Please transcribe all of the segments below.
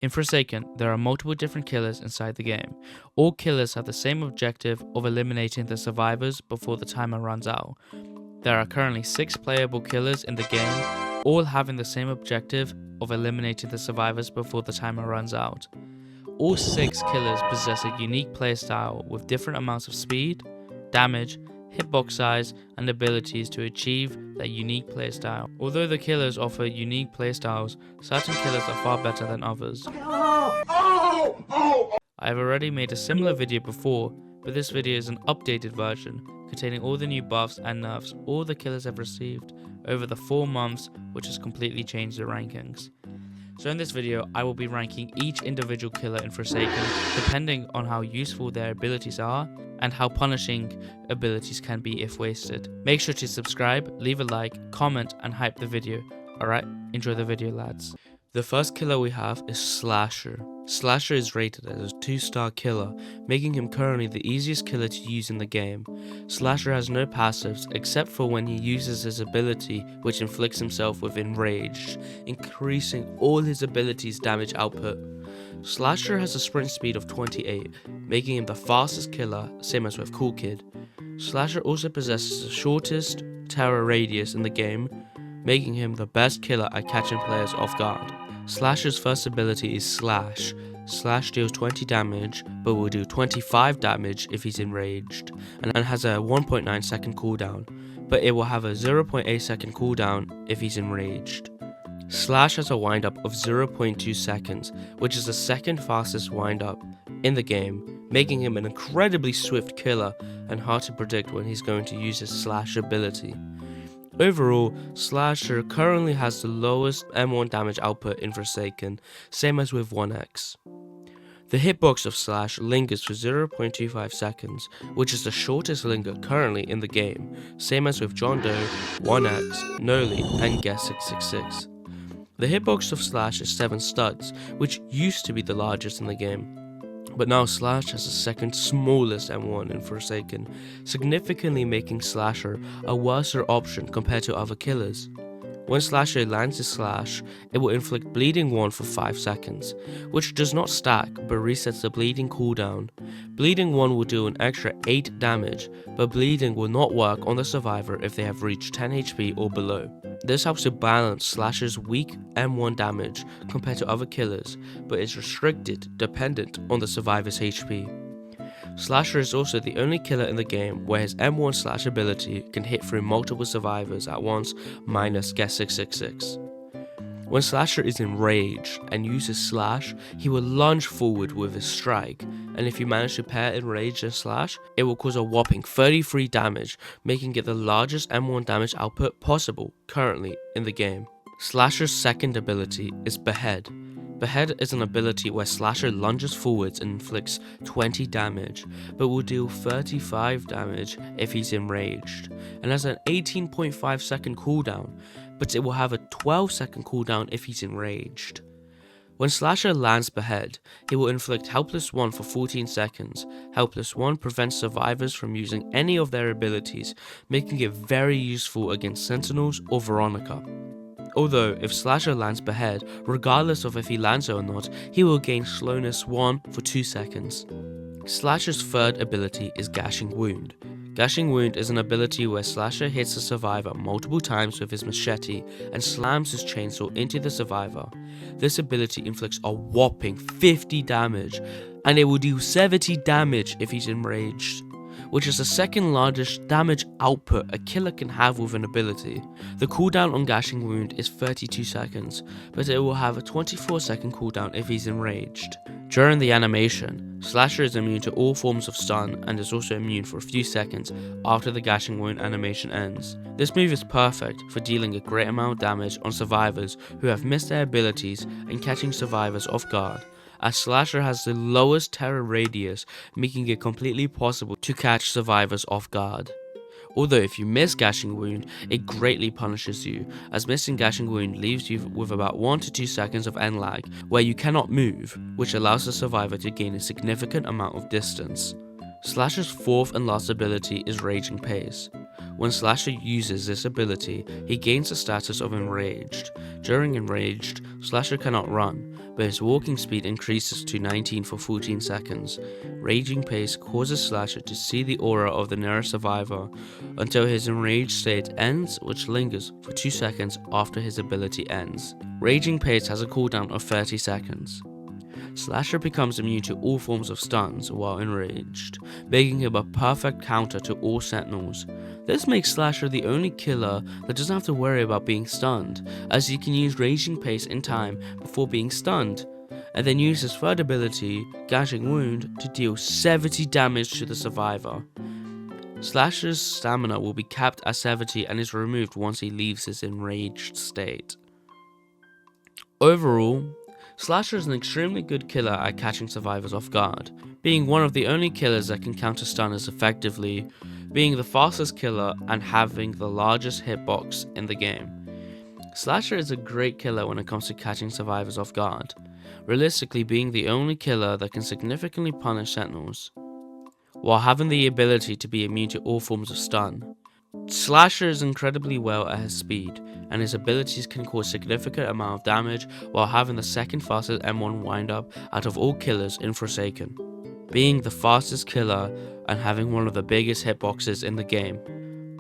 In Forsaken, there are multiple different killers inside the game. All killers have the same objective of eliminating the survivors before the timer runs out. There are currently 6 playable killers in the game, all having the same objective of eliminating the survivors before the timer runs out. All 6 killers possess a unique playstyle with different amounts of speed, damage, hitbox size, and abilities to achieve their unique playstyle. Although the killers offer unique playstyles, certain killers are far better than others. I have already made a similar video before, but this video is an updated version containing all the new buffs and nerfs all the killers have received over the 4 months, which has completely changed the rankings. So in this video, I will be ranking each individual killer in Forsaken depending on how useful their abilities are and how punishing abilities can be if wasted. Make sure to subscribe, leave a like, comment and hype the video. Alright, enjoy the video lads. The first killer we have is Slasher. Slasher is rated as a 2-star killer, making him currently the easiest killer to use in the game. Slasher has no passives except for when he uses his ability, which inflicts himself with Enraged, increasing all his abilities' damage output. Slasher has a sprint speed of 28, making him the fastest killer, same as with Cool Kid. Slasher also possesses the shortest terror radius in the game, making him the best killer at catching players off guard. Slasher's first ability is Slash. Slash deals 20 damage, but will do 25 damage if he's enraged, and has a 1.9 second cooldown, but it will have a 0.8 second cooldown if he's enraged. Slash has a windup of 0.2 seconds, which is the second fastest windup in the game, making him an incredibly swift killer and hard to predict when he's going to use his Slash ability. Overall, Slasher currently has the lowest M1 damage output in Forsaken, same as with 1x. The hitbox of Slash lingers for 0.25 seconds, which is the shortest linger currently in the game, same as with John Doe, 1x, Noli, and Guess 666. The hitbox of Slash is 7 studs, which used to be the largest in the game, but now Slash has the second smallest M1 in Forsaken, significantly making Slasher a worser option compared to other killers. When Slasher lands his Slash, it will inflict Bleeding 1 for 5 seconds, which does not stack but resets the Bleeding cooldown. Bleeding 1 will do an extra 8 damage, but Bleeding will not work on the survivor if they have reached 10 HP or below. This helps to balance Slasher's weak M1 damage compared to other killers, but is restricted dependent on the survivor's HP. Slasher is also the only killer in the game where his M1 Slash ability can hit through multiple survivors at once minus Guess 666. When Slasher is enraged and uses Slash, he will lunge forward with his strike, and if you manage to pair Enraged and Slash, it will cause a whopping 33 damage, making it the largest M1 damage output possible currently in the game. Slasher's second ability is Behead. Behead is an ability where Slasher lunges forwards and inflicts 20 damage, but will deal 35 damage if he's enraged, and has an 18.5 second cooldown, but it will have a 12 second cooldown if he's enraged. When Slasher lands Behead, he will inflict Helpless 1 for 14 seconds. Helpless 1 prevents survivors from using any of their abilities, making it very useful against Sentinels or Veronica. Although, if Slasher lands Behead, regardless of if he lands it or not, he will gain Slowness 1 for 2 seconds. Slasher's third ability is Gashing Wound. Gashing Wound is an ability where Slasher hits a survivor multiple times with his machete and slams his chainsaw into the survivor. This ability inflicts a whopping 50 damage, and it will do 70 damage if he's enraged, which is the second largest damage output a killer can have with an ability. The cooldown on Gashing Wound is 32 seconds, but it will have a 24 second cooldown if he's enraged. During the animation, Slasher is immune to all forms of stun and is also immune for a few seconds after the Gashing Wound animation ends. This move is perfect for dealing a great amount of damage on survivors who have missed their abilities and catching survivors off guard, as Slasher has the lowest terror radius, making it completely possible to catch survivors off guard. Although if you miss Gashing Wound, it greatly punishes you, as missing Gashing Wound leaves you with about 1 to 2 seconds of end lag, where you cannot move, which allows the survivor to gain a significant amount of distance. Slasher's fourth and last ability is Raging Pace. When Slasher uses this ability, he gains the status of Enraged. During Enraged, Slasher cannot run, but his walking speed increases to 19 for 14 seconds. Raging Pace causes Slasher to see the aura of the nearest survivor until his enraged state ends, which lingers for 2 seconds after his ability ends. Raging Pace has a cooldown of 30 seconds. Slasher becomes immune to all forms of stuns while enraged, making him a perfect counter to all sentinels. This makes Slasher the only killer that doesn't have to worry about being stunned, as he can use Raging Pace in time before being stunned, and then use his third ability, Gashing Wound, to deal 70 damage to the survivor. Slasher's stamina will be capped at 70 and is removed once he leaves his enraged state. Overall, Slasher is an extremely good killer at catching survivors off guard, being one of the only killers that can counter stunners effectively, being the fastest killer and having the largest hitbox in the game. Slasher is a great killer when it comes to catching survivors off guard, realistically being the only killer that can significantly punish sentinels, while having the ability to be immune to all forms of stun. Slasher is incredibly well at his speed, and his abilities can cause significant amount of damage while having the second fastest M1 windup out of all killers in Forsaken, being the fastest killer and having one of the biggest hitboxes in the game.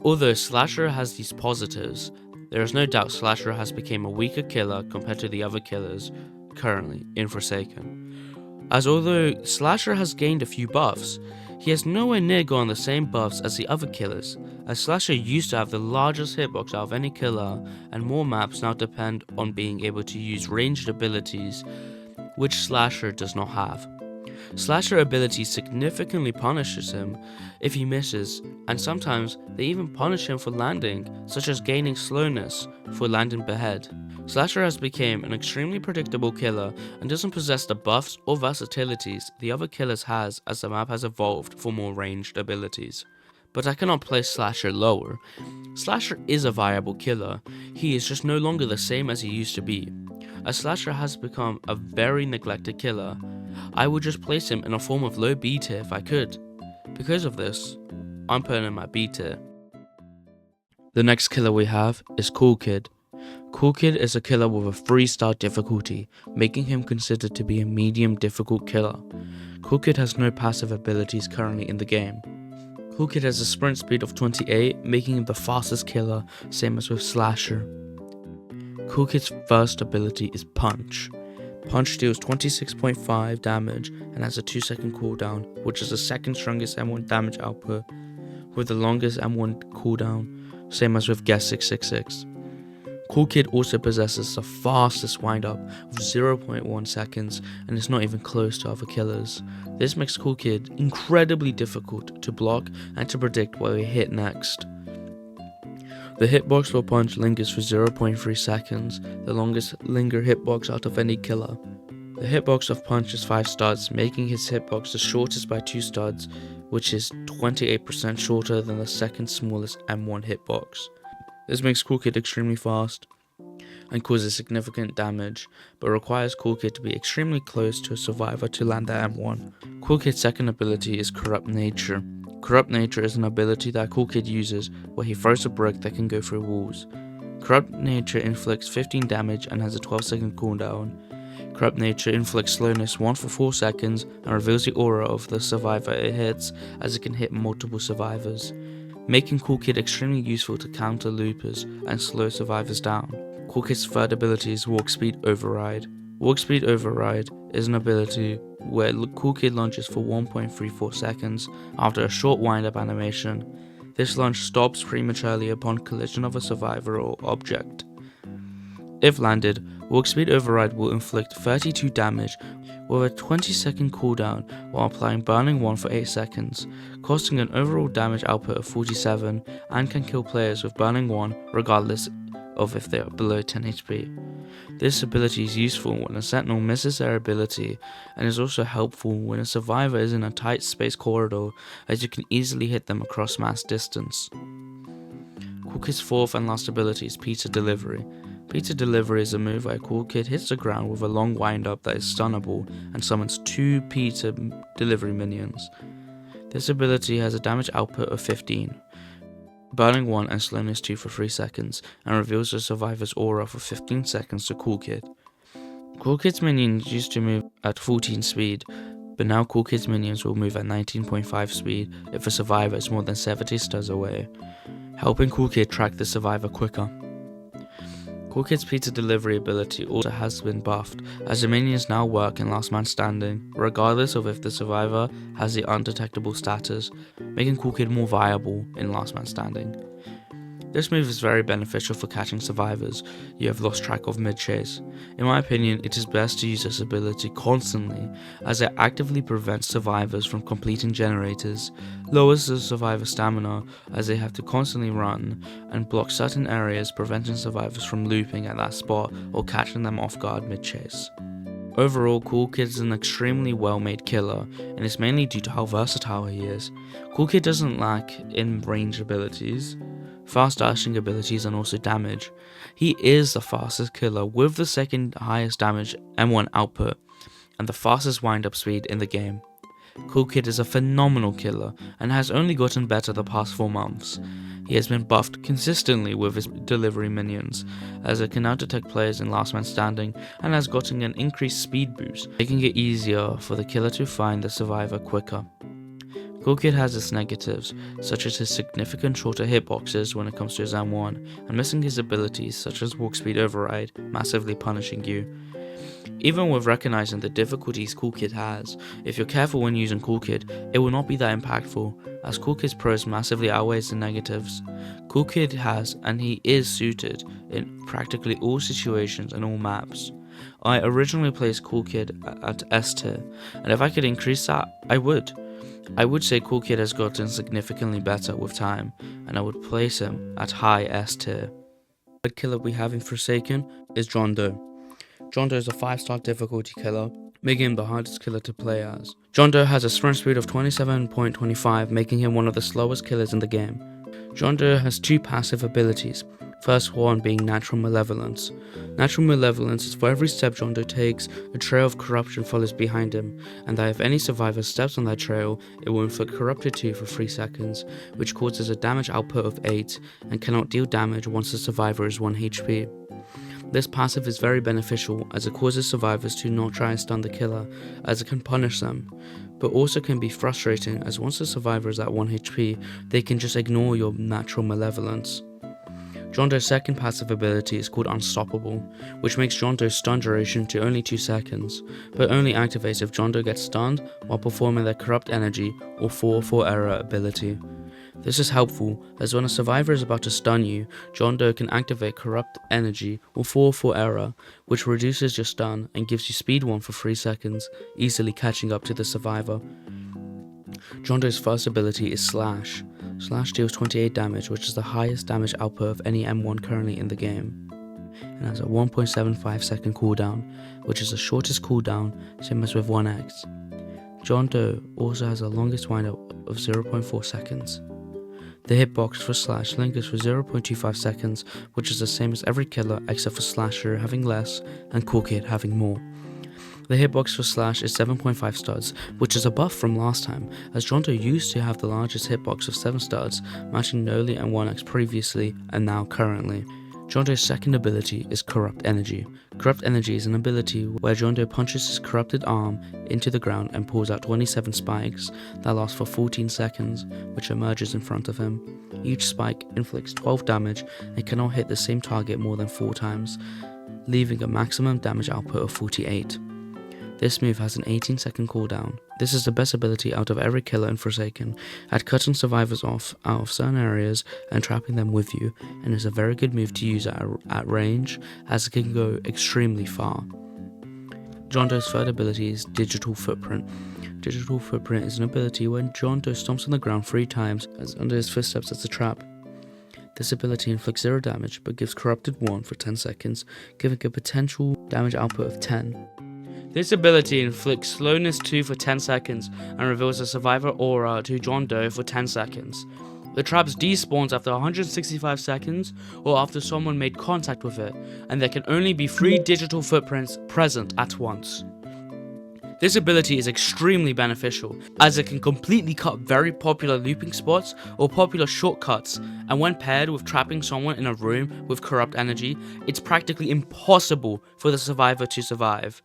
Although Slasher has these positives, there is no doubt Slasher has become a weaker killer compared to the other killers currently in Forsaken. As although Slasher has gained a few buffs, he has nowhere near gone the same buffs as the other killers, as Slasher used to have the largest hitbox out of any killer, and more maps now depend on being able to use ranged abilities, which Slasher does not have. Slasher ability significantly punishes him if he misses, and sometimes they even punish him for landing, such as gaining slowness for landing behead. Slasher has become an extremely predictable killer and doesn't possess the buffs or versatilities the other killers has as the map has evolved for more ranged abilities. But I cannot place Slasher lower. Slasher is a viable killer, he is just no longer the same as he used to be. As Slasher has become a very neglected killer, I would just place him in a form of low B tier if I could. Because of this, I'm putting him at B tier. The next killer we have is Cool Kid. Cool Kid is a killer with a 3-star difficulty, making him considered to be a medium difficult killer. Cool Kid has no passive abilities currently in the game. Cool Kid has a sprint speed of 28, making him the fastest killer, same as with Slasher. Cool Kid's first ability is Punch. Punch deals 26.5 damage and has a 2-second cooldown, which is the second strongest M1 damage output, with the longest M1 cooldown, same as with Guess 666. Cool Kid also possesses the fastest windup of 0.1 seconds and is not even close to other killers. This makes Cool Kid incredibly difficult to block and to predict where he hit next. The hitbox for Punch lingers for 0.3 seconds, the longest linger hitbox out of any killer. The hitbox of Punch is 5 studs, making his hitbox the shortest by 2 studs, which is 28% shorter than the second smallest M1 hitbox. This makes Cool Kid extremely fast and causes significant damage, but requires Cool Kid to be extremely close to a survivor to land the M1. Cool Kid's second ability is Corrupt Nature. Corrupt Nature is an ability that Cool Kid uses where he throws a brick that can go through walls. Corrupt Nature inflicts 15 damage and has a 12-second cooldown. Corrupt Nature inflicts slowness 1 for 4 seconds and reveals the aura of the survivor it hits, as it can hit multiple survivors, making Cool Kid extremely useful to counter loopers and slow survivors down. Cool Kid's third ability is Walk Speed Override. Walk Speed Override is an ability where Cool Kid launches for 1.34 seconds after a short wind-up animation. This launch stops prematurely upon collision of a survivor or object. If landed, Walk Speed Override will inflict 32 damage with a 20-second cooldown while applying Burning 1 for 8 seconds, costing an overall damage output of 47, and can kill players with Burning 1 regardless of if they are below 10 HP. This ability is useful when a sentinel misses their ability, and is also helpful when a survivor is in a tight space corridor, as you can easily hit them across mass distance. Cool Kid's fourth and last ability is Pizza Delivery. Pizza Delivery is a move where Cool Kid hits the ground with a long wind-up that is stunnable and summons 2 pizza delivery minions. This ability has a damage output of 15, Burning 1 and Slowness 2 for 3 seconds, and reveals the survivor's aura for 15 seconds to Cool Kid. Cool Kids minions used to move at 14 speed, but now Cool Kids minions will move at 19.5 speed if a survivor is more than 70 studs away, helping Cool Kid track the survivor quicker. Cool Kid's pizza delivery ability also has been buffed, as the minions now work in last man standing, regardless of if the survivor has the undetectable status, making Cool Kid more viable in last man standing. This move is very beneficial for catching survivors you have lost track of mid-chase. In my opinion, it is best to use this ability constantly, as it actively prevents survivors from completing generators, lowers the survivor's stamina as they have to constantly run, and blocks certain areas, preventing survivors from looping at that spot or catching them off guard mid-chase. Overall, Cool Kid is an extremely well-made killer, and it's mainly due to how versatile he is. Cool Kid doesn't lack in range abilities, fast dashing abilities, and also damage. He is the fastest killer with the second highest damage M1 output and the fastest wind-up speed in the game. Cool Kid is a phenomenal killer and has only gotten better the past 4 months. He has been buffed consistently with his delivery minions, as it can now detect players in last man standing, and has gotten an increased speed boost, making it easier for the killer to find the survivor quicker. Cool Kid has its negatives, such as his significant shorter hitboxes when it comes to his M1, and missing his abilities such as walk speed override, massively punishing you. Even with recognizing the difficulties Cool Kid has, if you're careful when using Cool Kid, it will not be that impactful, as Cool Kid's pros massively outweighs the negatives. Cool Kid has, and he is suited in practically all situations and all maps. I originally placed Cool Kid at S tier, and if I could increase that, I would. I would say Cool Kid has gotten significantly better with time, and I would place him at high S tier. The killer we have in Forsaken is John Doe. John Doe is a 5-star difficulty killer, making him the hardest killer to play as. John Doe has a sprint speed of 27.25, making him one of the slowest killers in the game. John Doe has 2 passive abilities, first one being Natural Malevolence. Natural Malevolence is for every step John Doe takes, a trail of corruption follows behind him, and that if any survivor steps on that trail, it will inflict Corrupted 2 for 3 seconds, which causes a damage output of 8, and cannot deal damage once the survivor is 1 HP. This passive is very beneficial, as it causes survivors to not try and stun the killer, as it can punish them, but also can be frustrating, as once the survivor is at 1 HP, they can just ignore your Natural Malevolence. John Doe's second passive ability is called Unstoppable, which makes John Doe's stun duration to only 2 seconds, but only activates if John Doe gets stunned while performing their Corrupt Energy or 4 error ability. This is helpful, as when a survivor is about to stun you, John Doe can activate Corrupt Energy or 4 error, which reduces your stun and gives you speed 1 for 3 seconds, easily catching up to the survivor. John Doe's first ability is Slash. Slash deals 28 damage, which is the highest damage output of any M1 currently in the game, and has a 1.75 second cooldown, which is the shortest cooldown, same as with 1x. John Doe also has the longest windup of 0.4 seconds. The hitbox for Slash lingers for 0.25 seconds, which is the same as every killer except for Slasher having less and Cool Kid having more. The hitbox for Slash is 7.5 studs, which is a buff from last time, as John Doe used to have the largest hitbox of 7 studs, matching Noli and 1x previously and now currently. John Doe's second ability is Corrupt Energy. Corrupt Energy is an ability where John Doe punches his corrupted arm into the ground and pulls out 27 spikes that last for 14 seconds, which emerges in front of him. Each spike inflicts 12 damage and cannot hit the same target more than 4 times, leaving a maximum damage output of 48. This move has an 18-second cooldown. This is the best ability out of every killer in Forsaken, at cutting survivors off out of certain areas and trapping them with you, and is a very good move to use at range, as it can go extremely far. John Doe's third ability is Digital Footprint. Digital Footprint is an ability when John Doe stomps on the ground 3 times as under his footsteps as a trap. This ability inflicts 0 damage but gives Corrupted 1 for 10 seconds, giving a potential damage output of 10. This ability inflicts Slowness 2 for 10 seconds and reveals a survivor aura to John Doe for 10 seconds. The traps despawns after 165 seconds or after someone made contact with it, and there can only be 3 digital footprints present at once. This ability is extremely beneficial, as it can completely cut very popular looping spots or popular shortcuts, and when paired with trapping someone in a room with corrupt energy, it's practically impossible for the survivor to survive.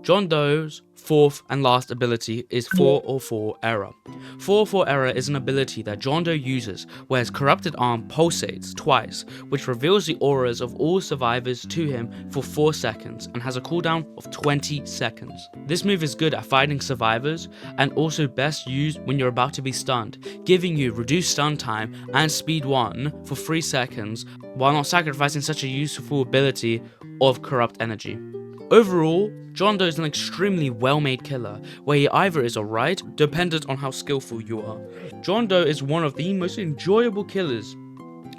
John Doe's fourth and last ability is 404 Error. 404 Error is an ability that John Doe uses where his corrupted arm pulsates twice, which reveals the auras of all survivors to him for 4 seconds and has a cooldown of 20 seconds. This move is good at fighting survivors and also best used when you're about to be stunned, giving you reduced stun time and speed 1 for 3 seconds while not sacrificing such a useful ability of corrupt energy. Overall, John Doe is an extremely well-made killer, where he either is alright, dependent on how skillful you are. John Doe is one of the most enjoyable killers.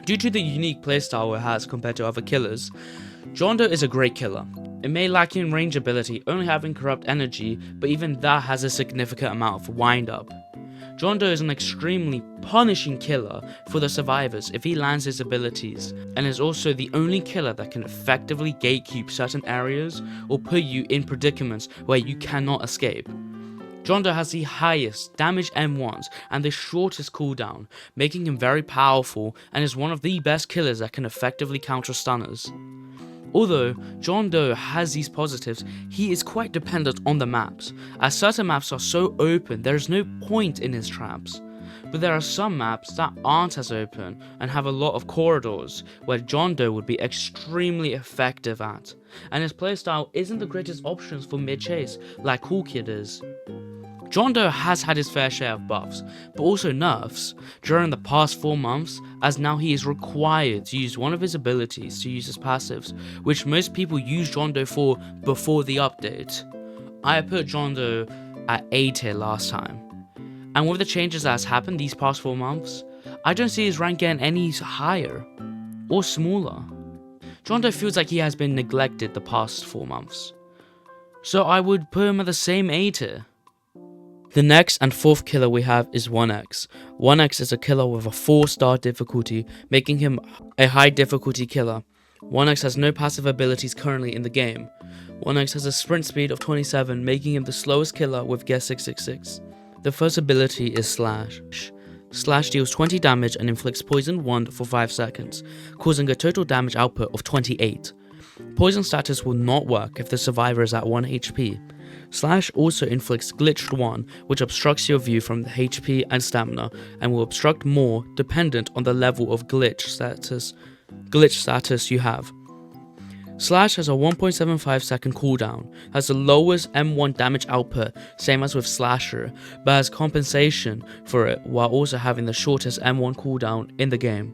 Due to the unique playstyle it has compared to other killers, John Doe is a great killer. It may lack in range ability, only having corrupt energy, but even that has a significant amount of wind-up. John Doe is an extremely punishing killer for the survivors if he lands his abilities, and is also the only killer that can effectively gatekeep certain areas or put you in predicaments where you cannot escape. John Doe has the highest damage M1s and the shortest cooldown, making him very powerful and is one of the best killers that can effectively counter stunners. Although John Doe has these positives, he is quite dependent on the maps, as certain maps are so open there is no point in his traps. But there are some maps that aren't as open and have a lot of corridors, where John Doe would be extremely effective at, and his playstyle isn't the greatest options for mid-chase like Cool Kid is. John Doe has had his fair share of buffs, but also nerfs, during the past 4 months, as now he is required to use one of his abilities to use his passives, which most people use John Doe for before the update. I put John Doe at A tier last time, and with the changes that has happened these past 4 months, I don't see his rank getting any higher, or smaller. John Doe feels like he has been neglected the past 4 months, so I would put him at the same A tier. The next and fourth killer we have is 1x. 1x is a killer with a 4-star difficulty, making him a high difficulty killer. 1x has no passive abilities currently in the game. 1x has a sprint speed of 27, making him the slowest killer with Guess 666. The first ability is Slash. Slash deals 20 damage and inflicts poison 1 for 5 seconds, causing a total damage output of 28. Poison status will not work if the survivor is at 1 HP. Slash also inflicts Glitched 1, which obstructs your view from the HP and stamina, and will obstruct more dependent on the level of glitch status you have. Slash has a 1.75 second cooldown, has the lowest M1 damage output, same as with Slasher, but has compensation for it while also having the shortest M1 cooldown in the game.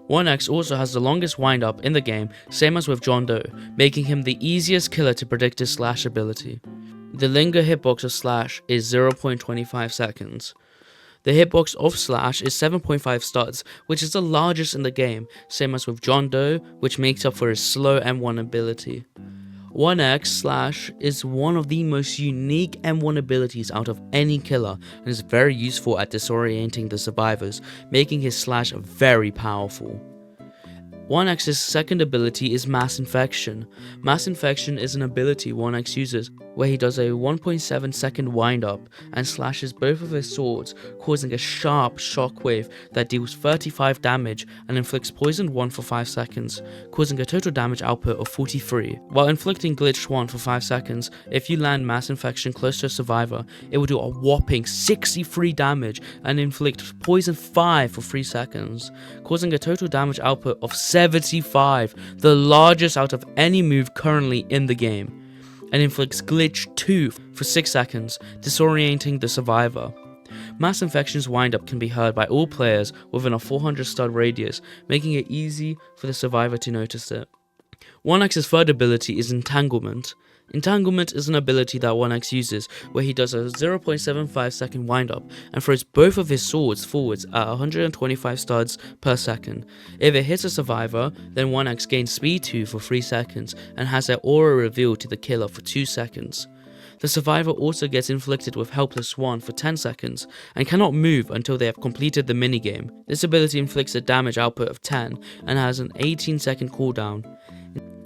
1x also has the longest wind-up in the game, same as with John Doe, making him the easiest killer to predict his Slash ability. The linger hitbox of Slash is 0.25 seconds. The hitbox of Slash is 7.5 studs, which is the largest in the game, same as with John Doe, which makes up for his slow M1 ability. 1x Slash is one of the most unique M1 abilities out of any killer, and is very useful at disorienting the survivors, making his Slash very powerful. 1x's second ability is Mass Infection. Mass Infection is an ability 1x uses where he does a 1.7 second wind up and slashes both of his swords, causing a sharp shockwave that deals 35 damage and inflicts poison 1 for 5 seconds, causing a total damage output of 43. While inflicting Glitched 1 for 5 seconds, if you land Mass Infection close to a survivor, it will do a whopping 63 damage and inflict poison 5 for 3 seconds, causing a total damage output of 75, the largest out of any move currently in the game, and inflicts Glitch 2 for 6 seconds, disorienting the survivor. Mass Infection's windup can be heard by all players within a 400 stud radius, making it easy for the survivor to notice it. 1x's third ability is Entanglement. Entanglement is an ability that 1x uses where he does a 0.75 second windup and throws both of his swords forwards at 125 studs per second. If it hits a survivor, then 1x gains speed 2 for 3 seconds and has their aura revealed to the killer for 2 seconds. The survivor also gets inflicted with Helpless 1 for 10 seconds and cannot move until they have completed the minigame. This ability inflicts a damage output of 10 and has an 18 second cooldown.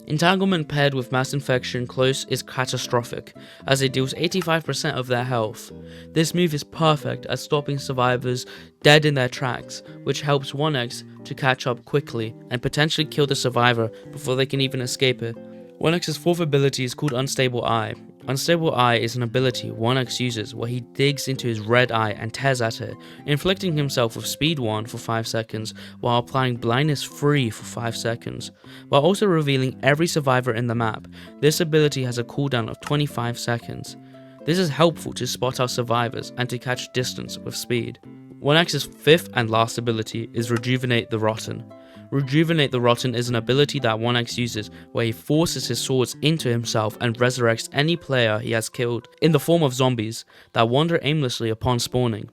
Entanglement paired with mass infection close is catastrophic, as it deals 85% of their health. This move is perfect at stopping survivors dead in their tracks, which helps 1x to catch up quickly and potentially kill the survivor before they can even escape it. 1x's fourth ability is called Unstable Eye. Unstable Eye is an ability 1x uses where he digs into his red eye and tears at it, inflicting himself with speed 1 for 5 seconds while applying blindness 3 for 5 seconds, while also revealing every survivor in the map. This ability has a cooldown of 25 seconds. This is helpful to spot out survivors and to catch distance with speed. 1x's fifth and last ability is Rejuvenate the Rotten. Rejuvenate the Rotten is an ability that 1x uses where he forces his swords into himself and resurrects any player he has killed in the form of zombies that wander aimlessly upon spawning.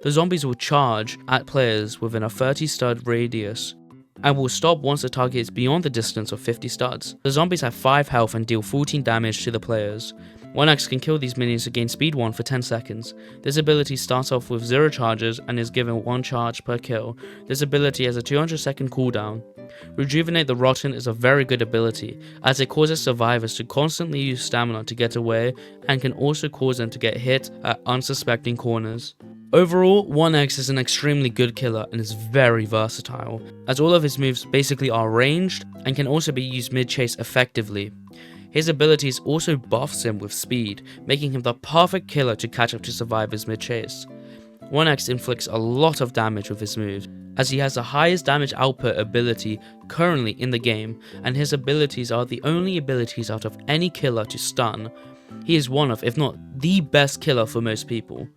The zombies will charge at players within a 30 stud radius and will stop once the target is beyond the distance of 50 studs. The zombies have 5 health and deal 14 damage to the players. 1x can kill these minions to gain speed 1 for 10 seconds. This ability starts off with 0 charges and is given 1 charge per kill. This ability has a 200 second cooldown. Rejuvenate the Rotten is a very good ability, as it causes survivors to constantly use stamina to get away and can also cause them to get hit at unsuspecting corners. Overall, 1x is an extremely good killer and is very versatile, as all of his moves basically are ranged and can also be used mid-chase effectively. His abilities also buffs him with speed, making him the perfect killer to catch up to survivors mid-chase. 1x inflicts a lot of damage with his moves, as he has the highest damage output ability currently in the game, and his abilities are the only abilities out of any killer to stun. He is one of, if not the best killer for most people.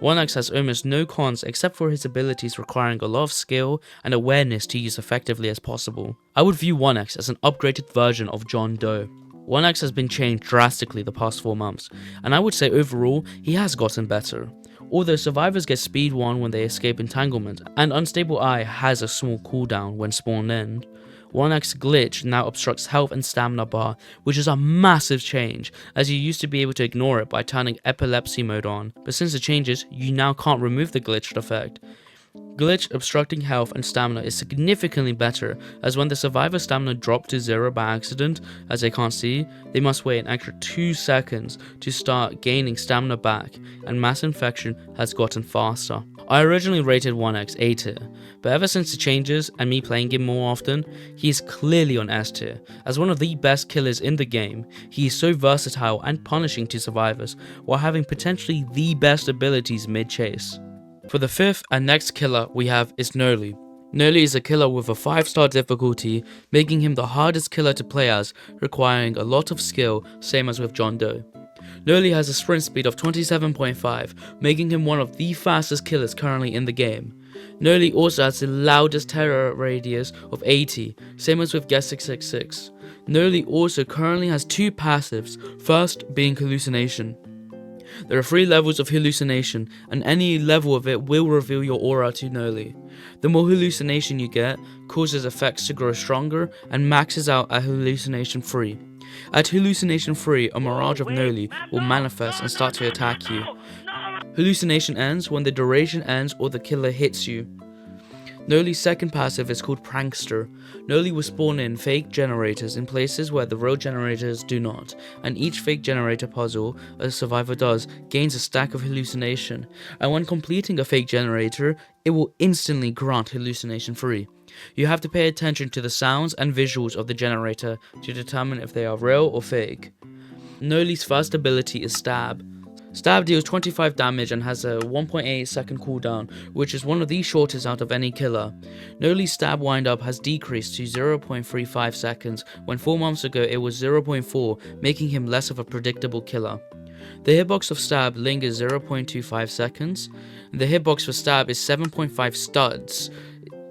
1x has almost no cons except for his abilities requiring a lot of skill and awareness to use effectively as possible. I would view 1x as an upgraded version of John Doe. 1x has been changed drastically the past 4 months, and I would say overall he has gotten better. Although survivors get speed 1 when they escape entanglement, and Unstable Eye has a small cooldown when spawned in, 1x glitch now obstructs health and stamina bar, which is a massive change, as you used to be able to ignore it by turning epilepsy mode on, but since the changes, you now can't remove the glitched effect. Glitch obstructing health and stamina is significantly better, as when the survivor's stamina drops to 0 by accident, as they can't see, they must wait an extra 2 seconds to start gaining stamina back, and mass infection has gotten faster. I originally rated 1x A tier, but ever since the changes and me playing him more often, he is clearly on S tier. As one of the best killers in the game, he is so versatile and punishing to survivors, while having potentially the best abilities mid-chase. For the fifth and next killer we have is Noli. Noli is a killer with a 5-star difficulty, making him the hardest killer to play as, requiring a lot of skill, same as with John Doe. Noli has a sprint speed of 27.5, making him one of the fastest killers currently in the game. Noli also has the loudest terror radius of 80, same as with Guess 666. Noli also currently has 2 passives, first being hallucination. There are 3 levels of hallucination, and any level of it will reveal your aura to Noli. The more hallucination you get, causes effects to grow stronger, and maxes out at hallucination 3. At hallucination 3, a mirage of Noli will manifest and start to attack you. Hallucination ends when the duration ends or the killer hits you. Noli's second passive is called Prankster. Noli will spawn in fake generators in places where the real generators do not, and each fake generator puzzle a survivor does gains a stack of hallucination, and when completing a fake generator, it will instantly grant hallucination free. You have to pay attention to the sounds and visuals of the generator to determine if they are real or fake. Noli's first ability is Stab. Stab deals 25 damage and has a 1.8 second cooldown, which is one of the shortest out of any killer. Noli's stab windup has decreased to 0.35 seconds, when 4 months ago it was 0.4, making him less of a predictable killer. The hitbox of Stab lingers 0.25 seconds. The hitbox for Stab is 7.5 studs,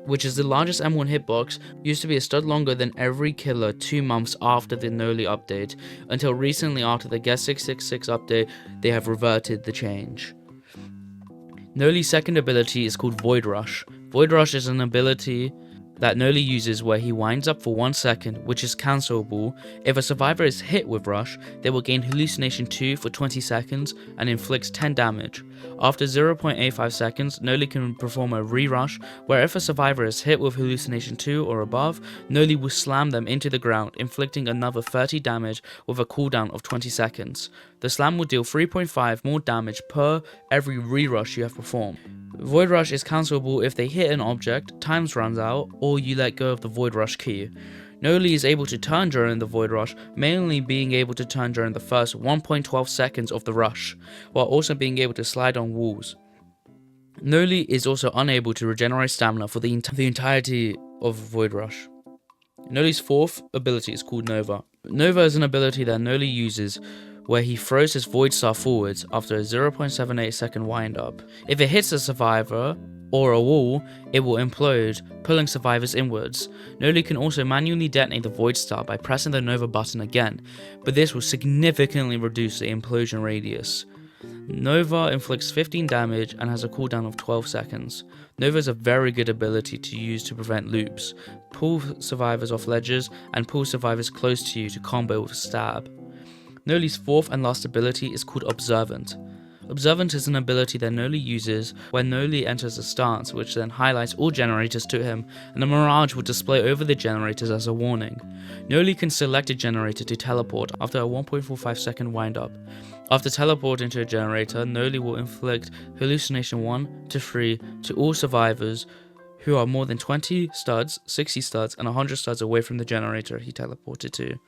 which is the largest M1 hitbox, used to be a stud longer than every killer 2 months after the Noli update, until recently after the Guess 666 update, they have reverted the change. Noli's second ability is called Void Rush. Void Rush is an ability that Noli uses where he winds up for 1 second, which is cancelable. If a survivor is hit with Rush, they will gain Hallucination 2 for 20 seconds and inflicts 10 damage. After 0.85 seconds, Noli can perform a re-rush, where if a survivor is hit with Hallucination 2 or above, Noli will slam them into the ground, inflicting another 30 damage with a cooldown of 20 seconds. The slam will deal 3.5 more damage per every re-rush you have performed. Void Rush is cancelable if they hit an object, times runs out, or you let go of the Void Rush key. Noli is able to turn during the Void Rush, mainly being able to turn during the first 1.12 seconds of the rush, while also being able to slide on walls. Noli is also unable to regenerate stamina for the entirety of Void Rush. Noli's fourth ability is called Nova. Nova is an ability that Noli uses where he throws his Void Star forwards after a 0.78 second wind up. If it hits a survivor or a wall, it will implode, pulling survivors inwards. Noli can also manually detonate the Void Star by pressing the Nova button again, but this will significantly reduce the implosion radius. Nova inflicts 15 damage and has a cooldown of 12 seconds. Nova is a very good ability to use to prevent loops, pull survivors off ledges, and pull survivors close to you to combo with stab. Noli's fourth and last ability is called Observant. Observant is an ability that Noli uses when Noli enters a stance, which then highlights all generators to him, and a mirage will display over the generators as a warning. Noli can select a generator to teleport after a 1.45 second wind up. After teleporting to a generator, Noli will inflict Hallucination 1 to 3 to all survivors who are more than 20 studs, 60 studs, and 100 studs away from the generator he teleported to.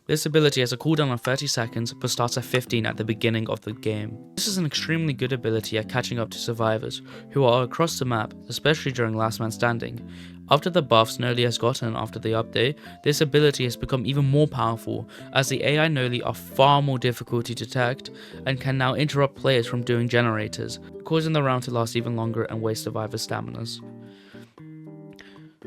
This ability has a cooldown of 30 seconds, but starts at 15 at the beginning of the game. This is an extremely good ability at catching up to survivors, who are across the map, especially during Last Man Standing. After the buffs Noli has gotten after the update, this ability has become even more powerful, as the AI Noli are far more difficult to detect, and can now interrupt players from doing generators, causing the round to last even longer and waste survivors' staminas.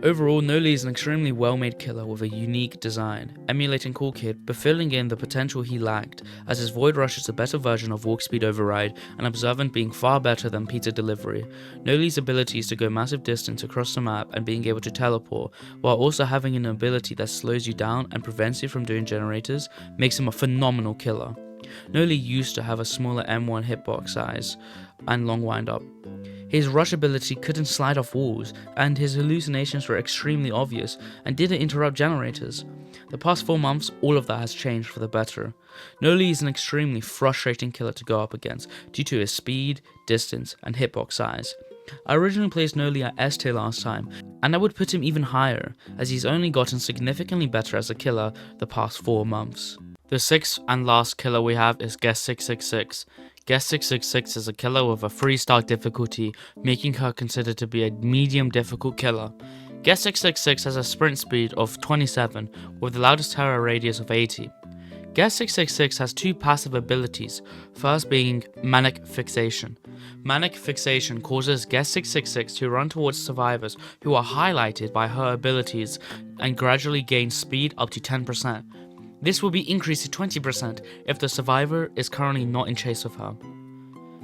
Overall, Noli is an extremely well-made killer with a unique design, emulating Cool Kid, but filling in the potential he lacked, as his Void Rush is a better version of Walk Speed Override, and Observant being far better than Pizza Delivery. Noli's ability is to go massive distance across the map and being able to teleport, while also having an ability that slows you down and prevents you from doing generators, makes him a phenomenal killer. Noli used to have a smaller M1 hitbox size and long wind up. His rush ability couldn't slide off walls, and his hallucinations were extremely obvious and didn't interrupt generators. The past 4 months, all of that has changed for the better. Noli is an extremely frustrating killer to go up against due to his speed, distance, and hitbox size. I originally placed Noli at S tier last time, and I would put him even higher, as he's only gotten significantly better as a killer the past 4 months. The sixth and last killer we have is Guest 666. Guest 666 is a killer with a 3-star difficulty, making her considered to be a medium difficult killer. Guest 666 has a sprint speed of 27, with the loudest terror radius of 80. Guest 666 has 2 passive abilities, first being Manic Fixation. Manic Fixation causes Guest 666 to run towards survivors who are highlighted by her abilities and gradually gain speed up to 10%. This will be increased to 20% if the survivor is currently not in chase of her.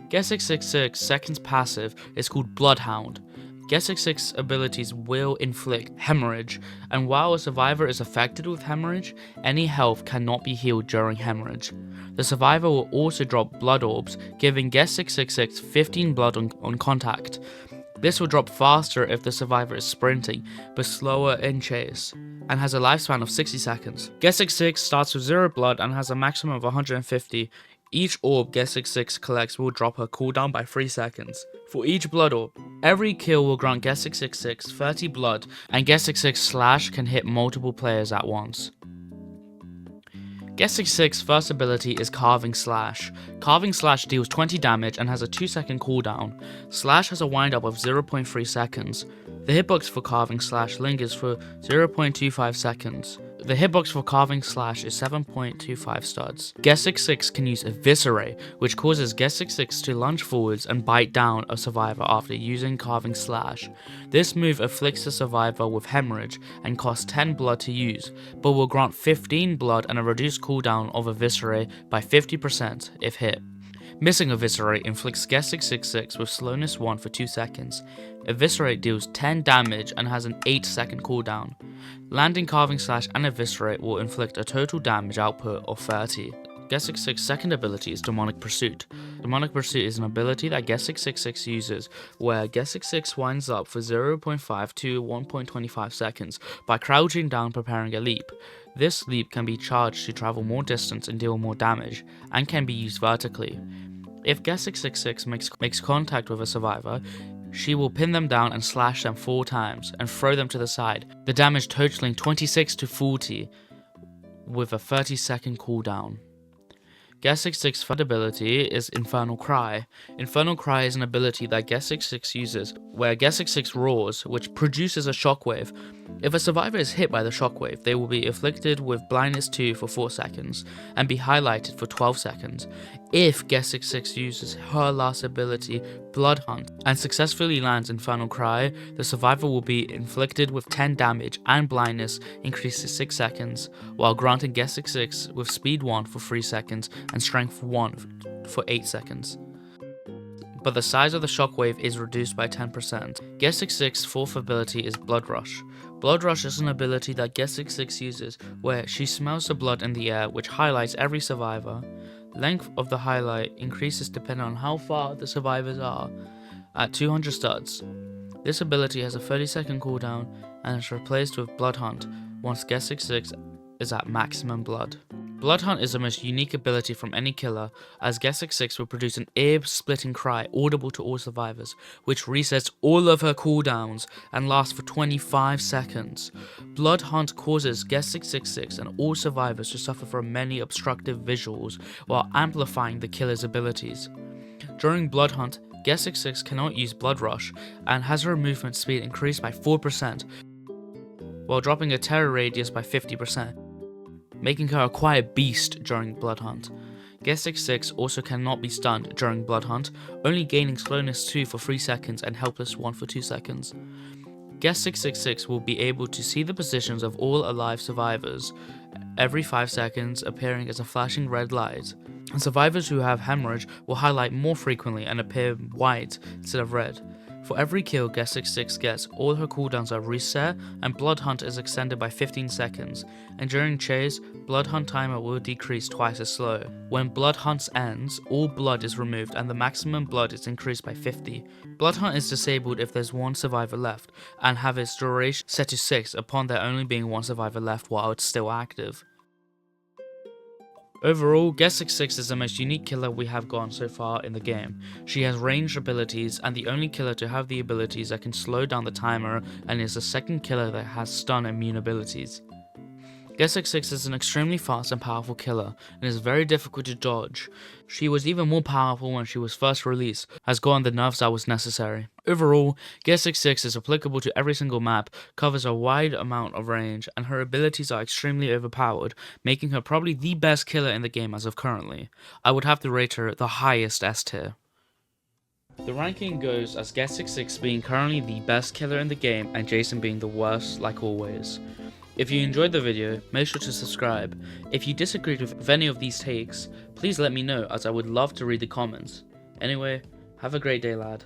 Guest 666's second passive is called Bloodhound. Guest 666 abilities will inflict hemorrhage, and while a survivor is affected with hemorrhage, any health cannot be healed during hemorrhage. The survivor will also drop blood orbs, giving Guest 666 15 blood on contact. This will drop faster if the survivor is sprinting, but slower in chase, and has a lifespan of 60 seconds. Guest 666 starts with 0 blood and has a maximum of 150. Each orb Guest 666 collects will drop her cooldown by 3 seconds. For each blood orb, every kill will grant Guest 666 30 blood, and Guest 666 Slash can hit multiple players at once. Guest 666's first ability is Carving Slash. Carving Slash deals 20 damage and has a 2-second cooldown. Slash has a windup of 0.3 seconds. The hitbox for Carving Slash lingers for 0.25 seconds. The hitbox for Carving Slash is 7.25 studs. Guest 666 can use Eviscerate, which causes Guest 666 to lunge forwards and bite down a survivor after using Carving Slash. This move afflicts the survivor with hemorrhage and costs 10 blood to use, but will grant 15 blood and a reduced cooldown of Eviscerate by 50% if hit. Missing Eviscerate inflicts Guess 666 with slowness 1 for 2 seconds. Eviscerate deals 10 damage and has an 8-second cooldown. Landing, Carving Slash and Eviscerate will inflict a total damage output of 30. Guess 666's second ability is Demonic Pursuit. Demonic Pursuit is an ability that Guess 666 uses, where Guess 666 winds up for 0.5 to 1.25 seconds by crouching down preparing a leap. This leap can be charged to travel more distance and deal more damage, and can be used vertically. If Guess 666 makes contact with a survivor, she will pin them down and slash them 4 times, and throw them to the side, the damage totaling 26 to 40, with a 30-second cooldown. Guess 666's third ability is Infernal Cry. Infernal Cry is an ability that Guess 666 uses, where Guess 666 roars, which produces a shockwave. If a survivor is hit by the shockwave, they will be afflicted with Blindness 2 for 4 seconds, and be highlighted for 12 seconds. If Guess 666 uses her last ability, Blood Hunt, and successfully lands Infernal Cry, the survivor will be inflicted with 10 damage and blindness increased to 6 seconds, while granting Guess 666 with Speed 1 for 3 seconds and Strength 1 for 8 seconds. But the size of the shockwave is reduced by 10%. Guess 666's fourth ability is Blood Rush. Blood Rush is an ability that Guess 666 uses, where she smells the blood in the air, which highlights every survivor. Length of the highlight increases depending on how far the survivors are, at 200 studs. This ability has a 30-second cooldown and is replaced with Blood Hunt once Guess 666 is at maximum blood. Blood Hunt is the most unique ability from any killer, as Guess 666 will produce an ear-splitting cry audible to all survivors, which resets all of her cooldowns and lasts for 25 seconds. Blood Hunt causes Guess 666 and all survivors to suffer from many obstructive visuals while amplifying the killer's abilities. During Blood Hunt, Guess 666 cannot use Blood Rush and has her movement speed increased by 4%, while dropping her terror radius by 50%. Making her a quiet beast during Blood Hunt. Guess 666 also cannot be stunned during Blood Hunt, only gaining slowness 2 for 3 seconds and helpless 1 for 2 seconds. Guess 666 will be able to see the positions of all alive survivors every 5 seconds, appearing as a flashing red light. And survivors who have hemorrhage will highlight more frequently and appear white instead of red. For every kill Guess 666 gets, all her cooldowns are reset and Blood Hunt is extended by 15 seconds, and during chase, Blood Hunt timer will decrease twice as slow. When Blood Hunt ends, all blood is removed and the maximum blood is increased by 50. Blood Hunt is disabled if there's one survivor left, and have its duration set to 6 upon there only being one survivor left while it's still active. Overall, Guess 666 is the most unique killer we have gotten so far in the game. She has ranged abilities and the only killer to have the abilities that can slow down the timer, and is the second killer that has stun immune abilities. Guess 666 is an extremely fast and powerful killer, and is very difficult to dodge. She was even more powerful when she was first released, has gotten the nerfs that was necessary. Overall, Guess 666 is applicable to every single map, covers a wide amount of range, and her abilities are extremely overpowered, making her probably the best killer in the game as of currently. I would have to rate her the highest S tier. The ranking goes as Guess 666 being currently the best killer in the game and Jason being the worst like always. If you enjoyed the video, make sure to subscribe. If you disagreed with any of these takes, please let me know as I would love to read the comments. Anyway, have a great day, lad.